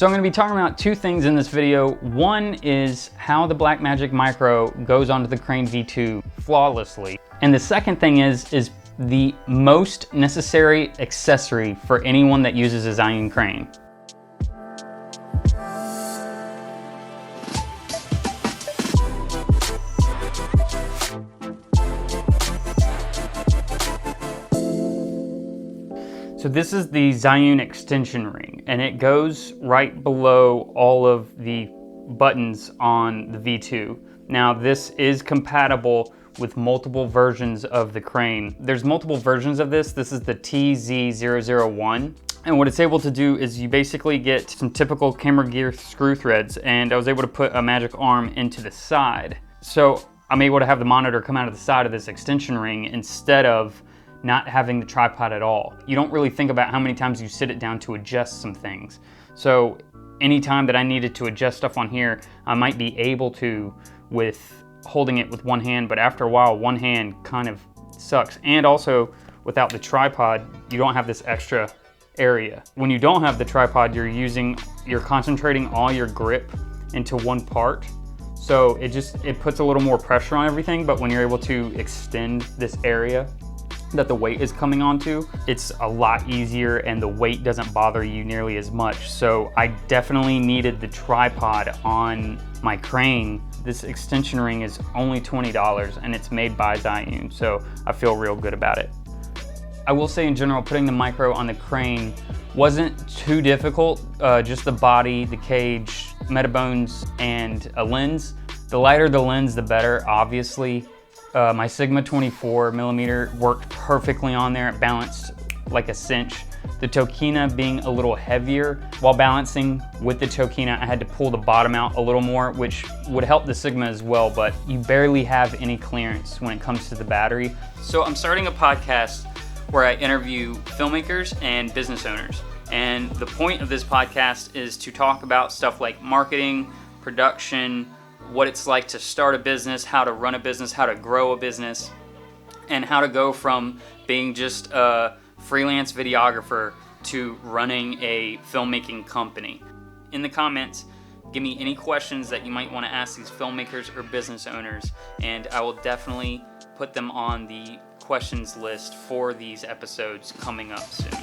So I'm going to be talking about two things in this video. One is how the Blackmagic Micro goes onto the Crane V2 flawlessly. And the second thing is the most necessary accessory for anyone that uses a Zhiyun crane. So this is the Zhiyun extension ring, and it goes right below all of the buttons on the V2. Now this is compatible with multiple versions of the crane. There's multiple versions of this. This is the TZ001. And what it's able to do is you basically get some typical camera gear screw threads, and I was able to put a magic arm into the side. So I'm able to have the monitor come out of the side of this extension ring instead of not having the tripod at all. You don't really think about how many times you sit it down to adjust some things. So anytime that I needed to adjust stuff on here, I might be able to with holding it with one hand, but after a while, one hand kind of sucks. And also, without the tripod, you don't have this extra area. When you don't have the tripod, you're concentrating all your grip into one part. So it puts a little more pressure on everything, but when you're able to extend this area that the weight is coming onto, it's a lot easier and the weight doesn't bother you nearly as much. So I definitely needed the tripod on my crane. This extension ring is only $20 and it's made by Zhiyun, so I feel real good about it. I will say in general, putting the Micro on the crane wasn't too difficult. Just the body, the cage, metabones, and a lens. The lighter the lens, the better, obviously. My Sigma 24mm worked perfectly on there. It balanced like a cinch. The Tokina being a little heavier, while balancing with the Tokina, I had to pull the bottom out a little more, which would help the Sigma as well, but you barely have any clearance when it comes to the battery. So I'm starting a podcast where I interview filmmakers and business owners. And the point of this podcast is to talk about stuff like marketing, production, what it's like to start a business, how to run a business, how to grow a business, and how to go from being just a freelance videographer to running a filmmaking company. In the comments, give me any questions that you might want to ask these filmmakers or business owners, and I will definitely put them on the questions list for these episodes coming up soon.